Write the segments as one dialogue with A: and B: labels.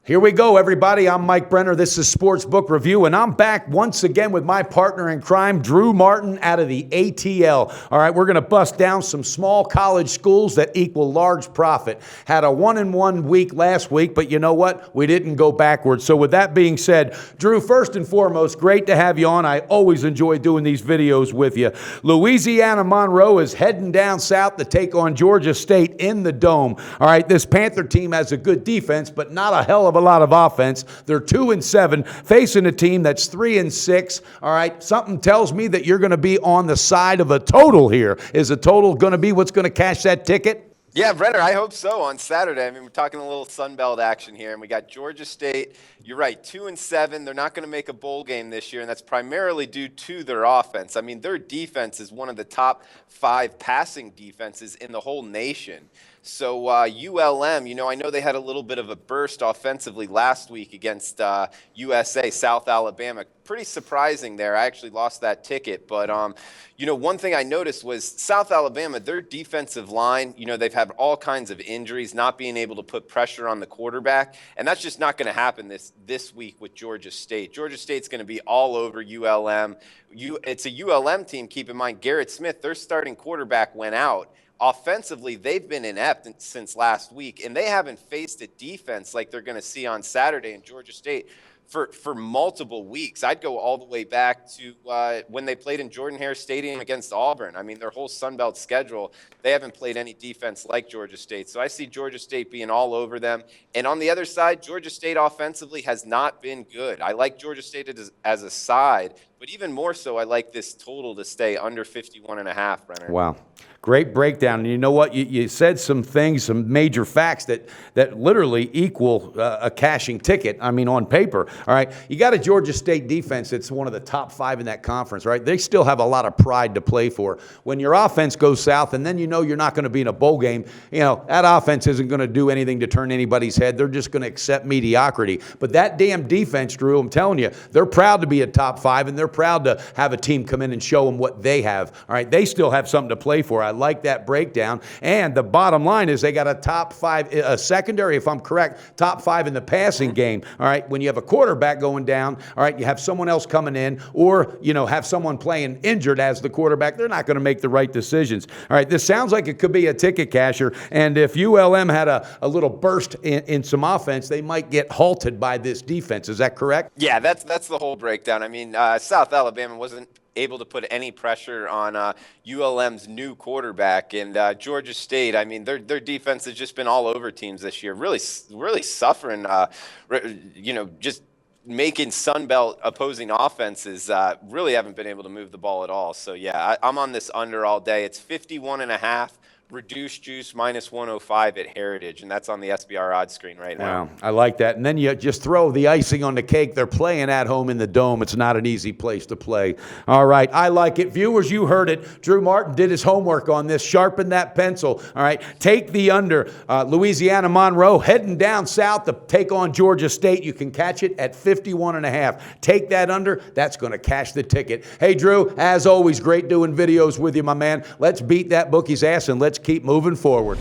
A: Here we go, everybody. I'm Mike Brenner. This is Sportsbook Review, and I'm back once again with my partner in crime, Drew Martin, out of the ATL. All right, we're going to bust down some small college schools that equal large profit. Had a 1-1 week last week, but you know what? We didn't go backwards. So with that being said, Drew, first and foremost, great to have you on. I always enjoy doing these videos with you. Louisiana-Monroe is heading down south to take on Georgia State in the Dome. All right, this Panther team has a good defense, but not a hell of a lot of offense. They're 2-7, facing a team that's 3-6. All right, something tells me that you're going to be on the side of a total here. Is a total going to be what's going to cash that ticket?
B: Yeah, Brenner, I hope so on Saturday. I mean, we're talking a little Sun Belt action here, and we got Georgia State. You're right, 2-7. They're not going to make a bowl game this year, and that's primarily due to their offense. I mean, their defense is one of the top 5 passing defenses in the whole nation. So ULM, I know they had a little bit of a burst offensively last week against USA, South Alabama. Pretty surprising there. I actually lost that ticket. But, one thing I noticed was South Alabama, their defensive line, they've had all kinds of injuries, not being able to put pressure on the quarterback. And that's just not going to happen this week with Georgia State. Georgia State's going to be all over ULM. It's a ULM team. Keep in mind, Garrett Smith, their starting quarterback, went out. Offensively, they've been inept since last week, and they haven't faced a defense like they're going to see on Saturday in Georgia State for multiple weeks. I'd go all the way back to when they played in Jordan-Hare Stadium against Auburn. I mean, their whole Sun Belt schedule, they haven't played any defense like Georgia State. So I see Georgia State being all over them. And on the other side, Georgia State offensively has not been good. I like Georgia State as a side, but even more so, I like this total to stay under 51.5, Brenner.
A: Wow. Great breakdown. And you know what? You said some things, some major facts that literally equal a cashing ticket. I mean, on paper. All right. You got a Georgia State defense that's one of the top 5 in that conference, right? They still have a lot of pride to play for. When your offense goes south and then you're not going to be in a bowl game, that offense isn't going to do anything to turn anybody's head. They're just going to accept mediocrity. But that damn defense, Drew, I'm telling you, they're proud to be a top 5, and they're proud to have a team come in and show them what they have. All right. They still have something to play for. I like that breakdown. And the bottom line is they got a top 5, a secondary, if I'm correct, top 5 in the passing game. All right. When you have a quarterback going down, all right, you have someone else coming in, or, have someone playing injured as the quarterback, they're not going to make the right decisions. All right. This sounds like it could be a ticket casher. And if ULM had a little burst in some offense, they might get halted by this defense. Is that correct?
B: Yeah, that's the whole breakdown. I mean, South Alabama wasn't able to put any pressure on ULM's new quarterback, and Georgia State, I mean, their defense has just been all over teams this year, really suffering, just making Sun Belt opposing offenses really haven't been able to move the ball at all. So yeah, I'm on this under all day. It's 51.5. Reduced juice -105 at Heritage, and that's on the SBR odds screen right now.
A: Wow, I like that. And then you just throw the icing on the cake. They're playing at home in the Dome. It's not an easy place to play. All right, I like it. Viewers, you heard it. Drew Martin did his homework on this. Sharpen that pencil. All right, take the under. Louisiana-Monroe heading down south to take on Georgia State. You can catch it at 51.5. Take that under. That's going to cash the ticket. Hey, Drew, as always, great doing videos with you, my man. Let's beat that bookie's ass, and let's keep moving forward.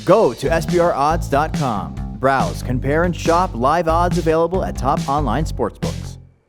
C: Go to SBRodds.com. Browse, compare, and shop live odds available at top online sportsbooks.